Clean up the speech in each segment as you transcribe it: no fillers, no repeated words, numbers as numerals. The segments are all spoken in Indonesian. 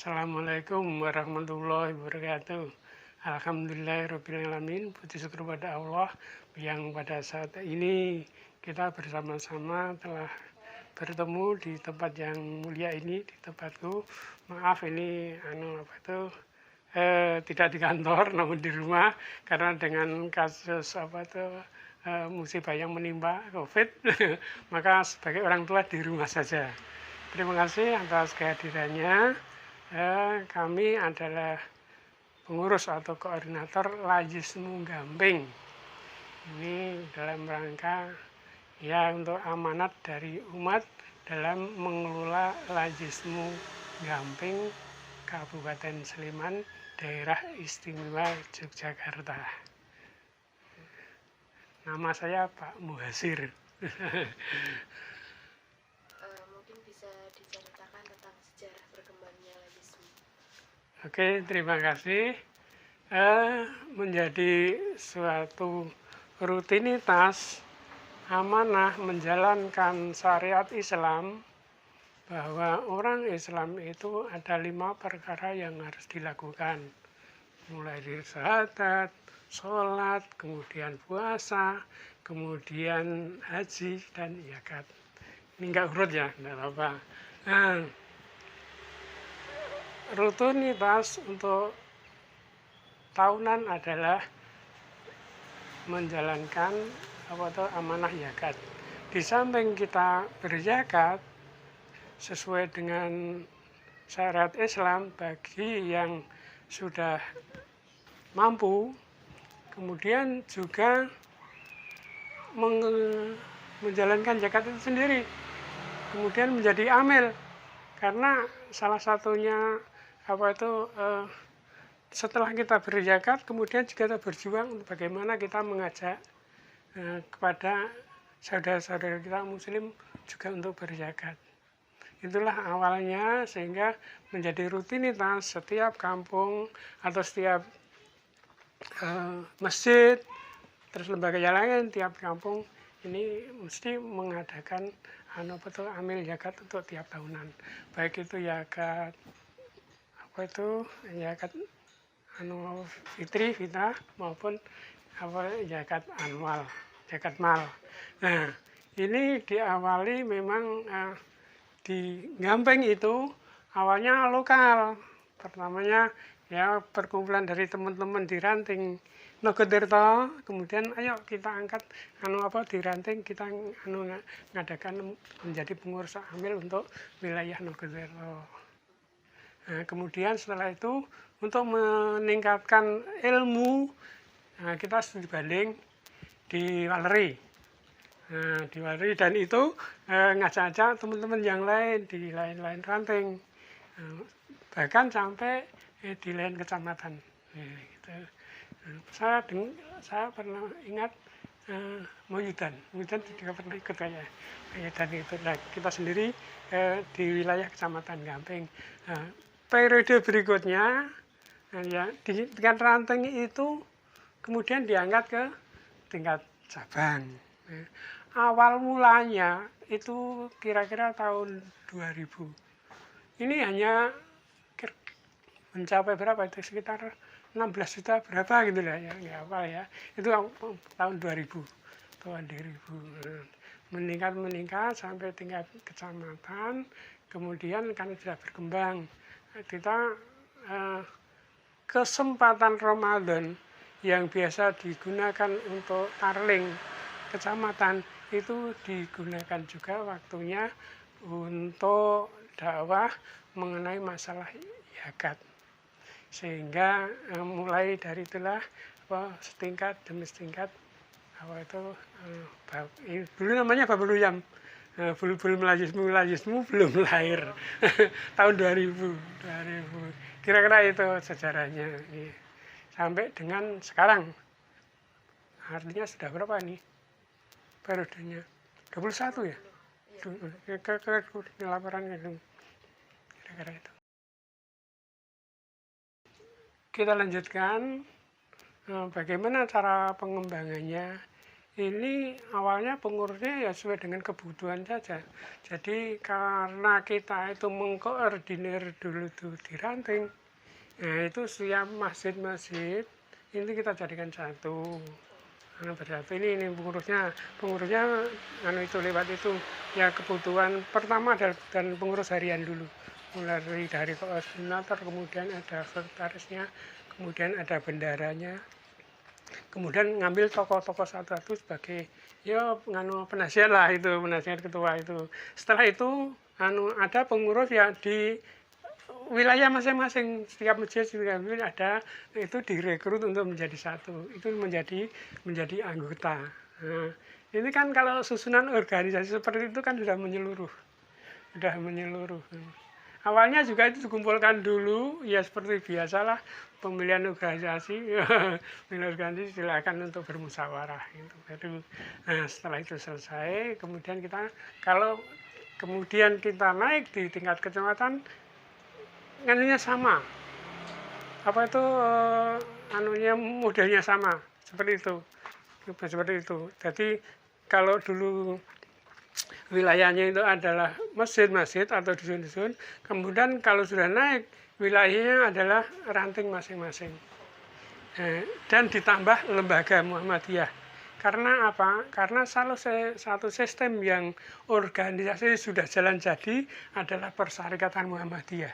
Assalamualaikum warahmatullahi wabarakatuh. Alhamdulillahirrabbilalamin. Puji syukur pada Allah yang pada saat ini kita bersama-sama telah bertemu di tempat yang mulia ini, di tempatku. Maaf ini tidak di kantor namun di rumah karena dengan kasus musibah yang menimpa COVID maka sebagai orang tua di rumah saja. Terima kasih atas kehadirannya. Kami adalah pengurus atau koordinator Lajismu Gamping. Ini dalam rangka untuk amanat dari umat dalam mengelola Lajismu Gamping Kabupaten Sleman, Daerah Istimewa Yogyakarta. Nama saya Pak Muhasir. Mungkin bisa diceritakan tentang sejarah berkembangnya Lajismu. Oke, terima kasih. Menjadi suatu rutinitas amanah menjalankan syariat Islam, bahwa orang Islam itu ada 5 perkara yang harus dilakukan, mulai dari syahadat, sholat, kemudian puasa, kemudian haji dan zakat. Ini enggak urut ya, enggak apa-apa. Rutinitas untuk tahunan adalah menjalankan amanah zakat. Di samping kita berzakat sesuai dengan syariat Islam bagi yang sudah mampu, kemudian juga menjalankan zakat itu sendiri, kemudian menjadi amil, karena salah satunya setelah kita berzakat kemudian juga kita berjuang bagaimana kita mengajak kepada saudara-saudara kita muslim juga untuk berzakat. Itulah awalnya, sehingga menjadi rutinitas setiap kampung atau setiap masjid, terus lembaga yang lain, tiap kampung ini mesti mengadakan amil zakat untuk tiap tahunan, baik itu zakat zakat fitri, fitrah, maupun zakat annual, zakat mal. Nah, ini diawali memang di Gamping itu awalnya lokal. Pertamanya ya perkumpulan dari teman-teman di Ranting Nogotirto, kemudian ayo kita angkat di Ranting, kita ngadakan menjadi pengurus amil untuk wilayah Nogotirto. Nah, kemudian setelah itu untuk meningkatkan ilmu, kita studi banding di Waleri. Nah, di Waleri, dan itu ngajak-ngajak teman-teman yang lain di lain-lain ranting, bahkan sampai di lain kecamatan. Gitu. Saya pernah ingat Moyudan juga pernah ikut kayak dan itu. Nah, kita sendiri di wilayah kecamatan Gamping. Periode berikutnya ya di tingkat ranting itu kemudian diangkat ke tingkat cabang. Awal mulanya itu kira-kira tahun 2000. Ini hanya mencapai berapa itu, sekitar 16 juta berapa gitu lah ya, nggak apa ya. Itu tahun 2000. Meningkat sampai tingkat kecamatan, kemudian kan sudah berkembang. Kita kesempatan Ramadan yang biasa digunakan untuk tarling kecamatan itu digunakan juga waktunya untuk dakwah mengenai masalah zakat, sehingga mulai dari itulah setingkat demi setingkat dulu namanya Babul Uyam, belum Lajismu belum lahir. Tahun 2000 kira-kira itu sejarahnya sampai dengan sekarang. Artinya sudah berapa nih periodenya? 21 ya? Ke laporan itu kira-kira itu. Kita lanjutkan bagaimana cara pengembangannya. ini awalnya pengurusnya ya sesuai dengan kebutuhan saja. Jadi karena kita itu mengkoordinir dulu tuh di ranting, nah itu setiap masjid-masjid ini kita jadikan satu. Bersatu ini pengurusnya itu lewat itu ya, kebutuhan pertama adalah dan pengurus harian dulu, mulai dari koordinator, kemudian ada sekretarisnya, kemudian ada bendaranya, kemudian ngambil tokoh-tokoh satu-satu sebagai ya penasihat lah, itu penasihat ketua itu. Setelah itu ada pengurus ya di wilayah masing-masing, setiap masjid ada itu direkrut untuk menjadi satu, itu menjadi anggota. Nah, ini kan kalau susunan organisasi seperti itu kan sudah menyeluruh. Awalnya juga itu dikumpulkan dulu ya seperti biasalah pemilihan organisasi. Pemilihan organisasi silakan untuk bermusyawarah gitu. Nah, setelah itu selesai, kemudian kita naik di tingkat kecamatan, anunya sama, modelnya sama seperti itu. Jadi kalau dulu wilayahnya itu adalah masjid-masjid atau dusun-dusun, kemudian kalau sudah naik wilayahnya adalah ranting masing-masing, dan ditambah lembaga Muhammadiyah. Karena apa? Karena satu sistem yang organisasi sudah jalan jadi adalah Persyarikatan Muhammadiyah.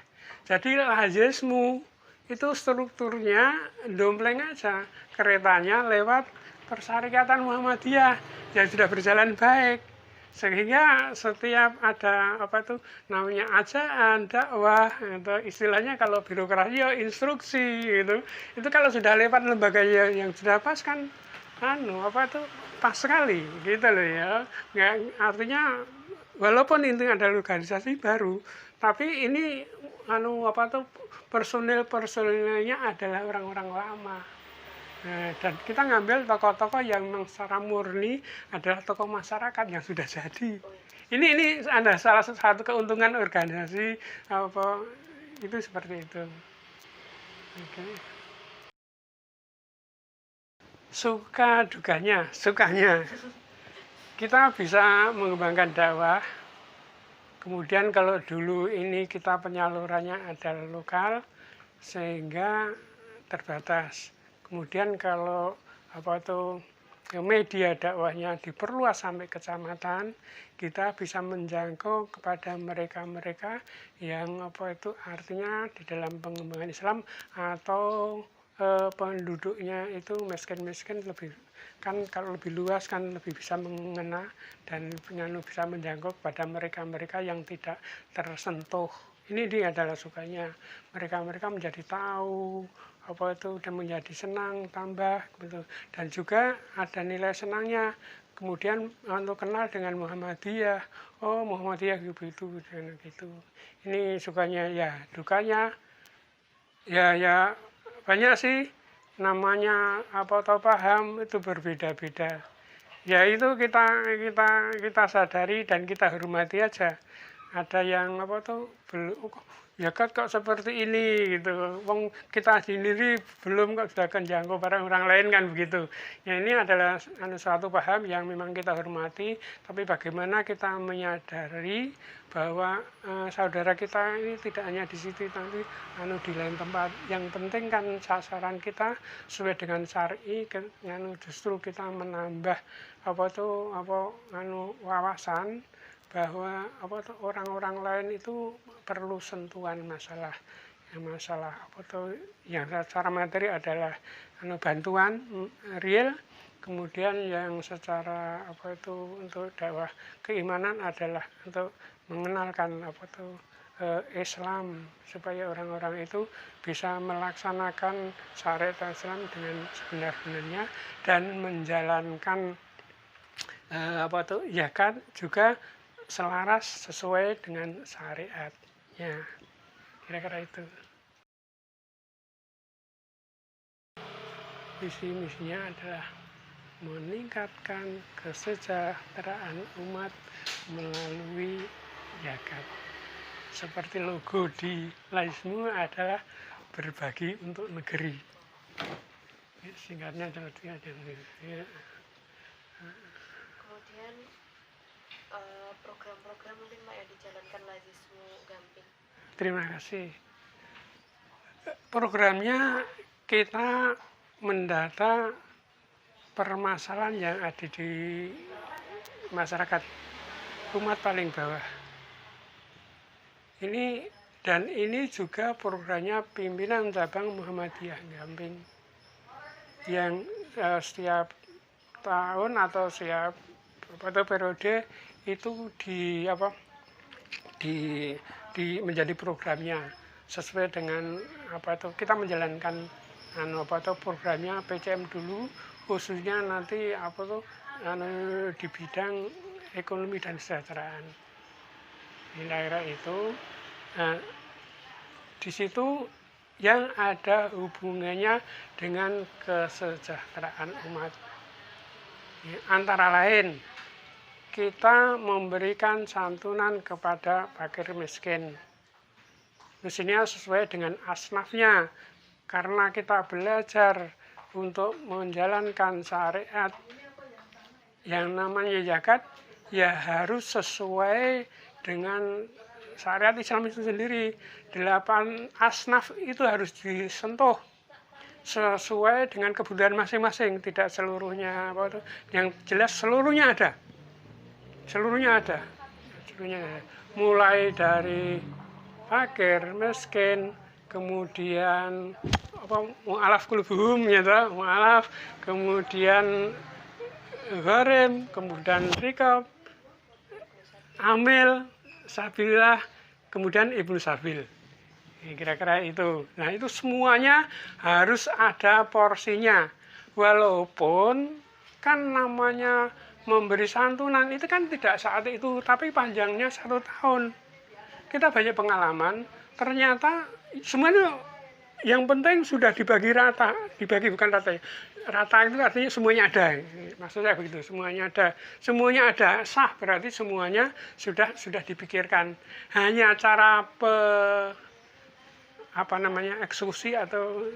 Jadi Lazismu itu strukturnya dompleng aja, keretanya lewat Persyarikatan Muhammadiyah yang sudah berjalan baik. Sehingga setiap ada namanya ajaan, dakwah, itu istilahnya kalau birokrasi ya instruksi gitu. Itu kalau sudah lewat lembaga yang sudah pas kan pas sekali gitu loh ya. Nggak, artinya walaupun ini adalah organisasi baru, tapi ini personil-personilnya adalah orang-orang lama. Nah, dan kita ngambil tokoh-tokoh yang secara murni adalah tokoh masyarakat yang sudah jadi. Ini ada salah satu keuntungan organisasi itu seperti itu. Okay. Suka dukanya, sukanya kita bisa mengembangkan dakwah. Kemudian kalau dulu ini kita penyalurannya adalah lokal sehingga terbatas. Kemudian kalau media dakwahnya diperluas sampai kecamatan, kita bisa menjangkau kepada mereka-mereka yang artinya di dalam pengembangan Islam atau penduduknya itu miskin kan, kalau lebih luas kan lebih bisa mengena dan bisa menjangkau pada mereka-mereka yang tidak tersentuh. Ini dia adalah sukanya, mereka menjadi tahu dan menjadi senang tambah gitu. Dan juga ada nilai senangnya, kemudian kenal dengan Muhammadiyah, Muhammadiyah gitu. Ini sukanya. Ya dukanya ya banyak sih, namanya paham itu berbeda-beda. Ya itu kita sadari dan kita hormati aja. Ada yang belum ya kok seperti ini gitu. Wong kita sendiri belum kok sudah akan jangkau barang orang lain kan begitu. Ya ini adalah suatu paham yang memang kita hormati, tapi bagaimana kita menyadari bahwa saudara kita ini tidak hanya di situ tapi di lain tempat. Yang penting kan sasaran kita sesuai dengan syar'i, justru kita menambah wawasan bahwa orang-orang lain itu perlu sentuhan masalah yang secara materi adalah bantuan real, kemudian yang secara untuk dakwah keimanan adalah untuk mengenalkan Islam supaya orang-orang itu bisa melaksanakan syariat Islam dengan sebenar-benarnya dan menjalankan ya kan juga selaras sesuai dengan syariatnya, kira-kira itu. Misinya adalah meningkatkan kesejahteraan umat melalui zakat. Seperti logo di Lazismu adalah berbagi untuk negeri. Singkatnya adalah Kemudian program-program mungkin Pak yang dijalankan Lazismu Gamping. Terima kasih. Programnya kita mendata permasalahan yang ada di masyarakat umat paling bawah. Ini juga programnya pimpinan cabang Muhammadiyah Gamping yang setiap tahun atau setiap periode itu menjadi programnya sesuai dengan kita menjalankan programnya PCM dulu, khususnya nanti di bidang ekonomi dan kesejahteraan. Di daerah itu, di situ yang ada hubungannya dengan kesejahteraan umat. Antara lain, kita memberikan santunan kepada fakir miskin. Mestinya sesuai dengan asnafnya, karena kita belajar untuk menjalankan syariat yang namanya zakat, ya harus sesuai dengan syariat Islam itu sendiri. 8 asnaf itu harus disentuh sesuai dengan kebutuhan masing-masing, tidak seluruhnya yang jelas seluruhnya ada. Mulai dari fakir, miskin, kemudian mu'alaf qulubuhum mu'alaf, kemudian gharim, kemudian rikab, amil, sabilillah, kemudian ibnu sabil. Kira-kira itu. Nah, itu semuanya harus ada porsinya. Walaupun kan namanya memberi santunan itu kan tidak saat itu, tapi panjangnya 1 tahun. Kita banyak pengalaman, ternyata semuanya yang penting sudah dibagi rata, bukan rata ya. Rata itu artinya semuanya ada, maksudnya begitu, semuanya ada, sah, berarti semuanya sudah dipikirkan. Hanya cara eksekusi atau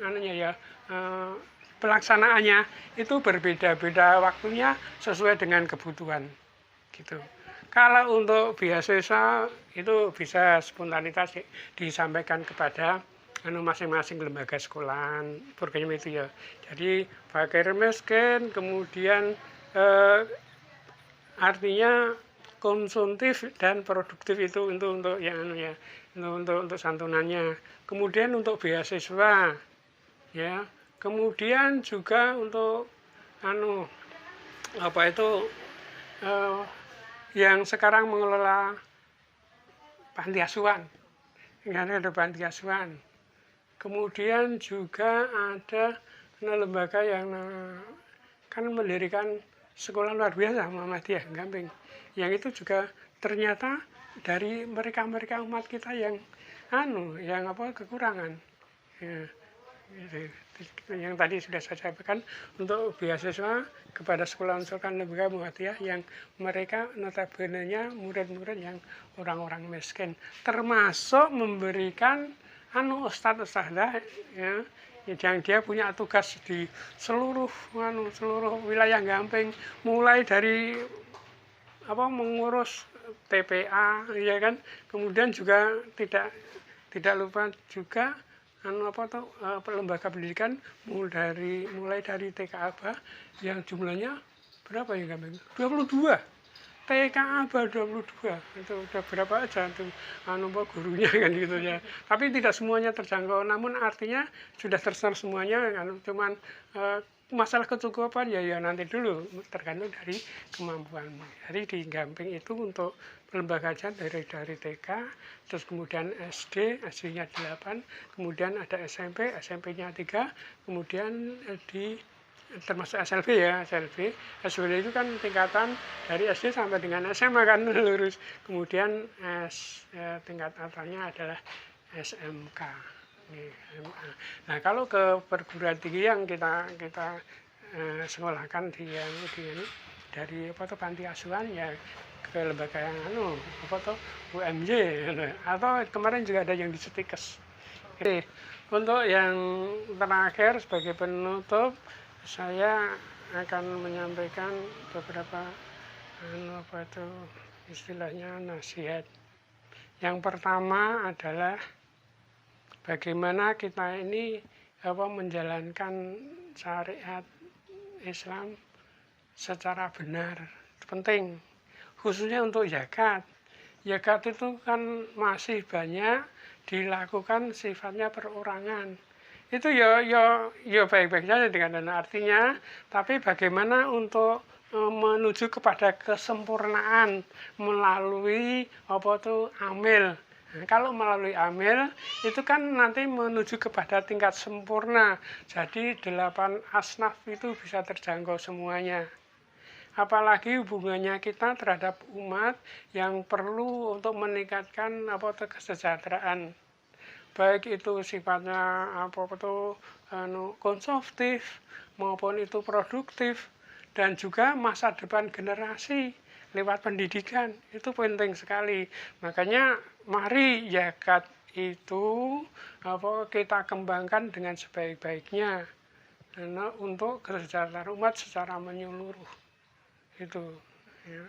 pelaksanaannya itu berbeda-beda waktunya sesuai dengan kebutuhan gitu. Kalau untuk beasiswa itu bisa spontanitas disampaikan kepada masing-masing lembaga sekolahan, program itu ya. Jadi fakir miskin, kemudian artinya konsumtif dan produktif itu untuk untuk santunannya. Kemudian untuk beasiswa, ya. Kemudian juga untuk yang sekarang mengelola panti asuhan, ada panti asuhan. Kemudian juga ada lembaga yang kan mendirikan sekolah luar biasa Muhammadiyah Gamping. Yang itu juga ternyata dari mereka umat kita yang kekurangan. Ya, yang tadi sudah saya sampaikan untuk beasiswa kepada sekolah unsurkan lembaga Muhammadiyah yang mereka notabene-nya murid-murid yang orang-orang miskin, termasuk memberikan ustadz-ustadzah yang dia punya tugas di seluruh wilayah Gamping, mulai dari mengurus TPA, ya kan, kemudian juga tidak lupa juga lembaga pendidikan mulai dari TK Aba yang jumlahnya berapa ya Gamping? 22. TK Aba 22. Itu udah berapa aja tuh gurunya kan gitu ya. Tapi tidak semuanya terjangkau, namun artinya sudah terserah semuanya kan, cuman masalah kecukupan ya nanti dulu tergantung dari kemampuanmu. Jadi di Gamping itu untuk pelembagaan dari TK, terus kemudian SD-nya 8, kemudian ada SMP-nya 3, kemudian termasuk SLB ya, SLB itu kan tingkatan dari SD sampai dengan SMA kan lurus, kemudian tingkat atasnya adalah SMK. Nah, kalau ke perguruan tinggi yang kita sekolahkan dari panti asuhan ya ke lembaga yang UMJ atau kemarin juga ada yang di Setikes. Untuk yang terakhir sebagai penutup, saya akan menyampaikan beberapa apa itu istilahnya nasihat. Yang pertama adalah bagaimana kita ini menjalankan syariat Islam secara benar. Itu penting, khususnya untuk zakat. Zakat itu kan masih banyak dilakukan sifatnya perorangan. Itu ya baik-baik saja dengan artinya, tapi bagaimana untuk menuju kepada kesempurnaan melalui amil. Nah, kalau melalui amil itu kan nanti menuju kepada tingkat sempurna. Jadi 8 asnaf itu bisa terjangkau semuanya. Apalagi hubungannya kita terhadap umat yang perlu untuk meningkatkan kesejahteraan. Baik itu sifatnya konsumtif maupun itu produktif, dan juga masa depan generasi lewat pendidikan itu penting sekali. Makanya mari zakat itu kita kembangkan dengan sebaik-baiknya untuk kesejahteraan umat secara menyeluruh itu ya.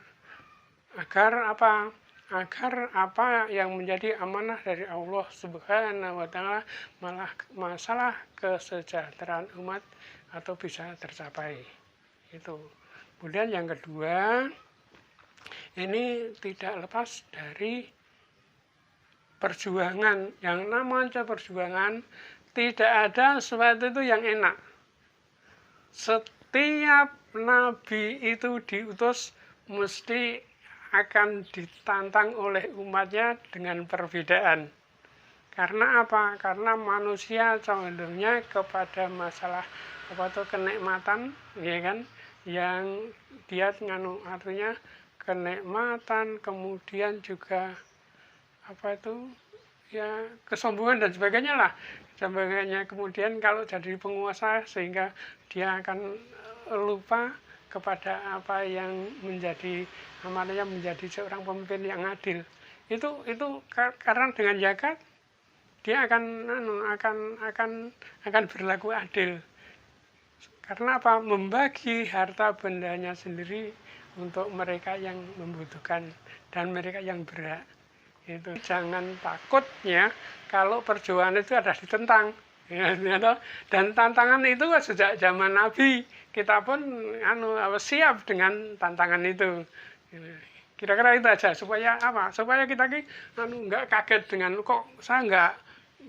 Agar apa yang menjadi amanah dari Allah Subhanahu wa Ta'ala, malah masalah kesejahteraan umat atau bisa tercapai itu. Kemudian yang kedua, ini tidak lepas dari perjuangan. Yang namanya perjuangan, tidak ada sesuatu itu yang enak. Setiap nabi itu diutus mesti akan ditantang oleh umatnya dengan perbedaan. Karena apa? Karena manusia cenderungnya kepada masalah kenikmatan, ya kan? Yang dia artinya kenikmatan, kemudian juga kesombongan dan sebagainya lah. Kemudian kalau jadi penguasa sehingga dia akan lupa kepada apa yang menjadi amanahnya menjadi seorang pemimpin yang adil. Itu karena dengan zakat dia akan berlaku adil. Karena apa? Membagi harta bendanya sendiri untuk mereka yang membutuhkan dan mereka yang berhak. Itu jangan takut ya kalau perjuangan itu ada ditentang. Ya, dan tantangan itu sejak zaman Nabi kita pun siap dengan tantangan itu. Kira-kira itu aja supaya kita nggak kaget dengan kok saya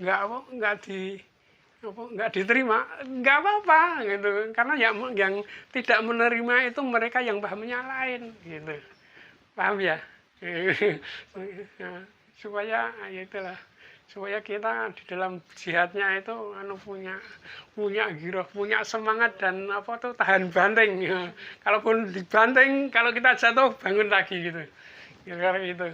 nggak diterima, nggak apa-apa gitu, karena yang tidak menerima itu mereka yang pahamnya lain gitu, paham ya? supaya kita di dalam jihadnya itu punya giroh, punya semangat dan tahan banting. Kalaupun dibanting, kalau kita jatuh bangun lagi gitu. Kira-kira itu.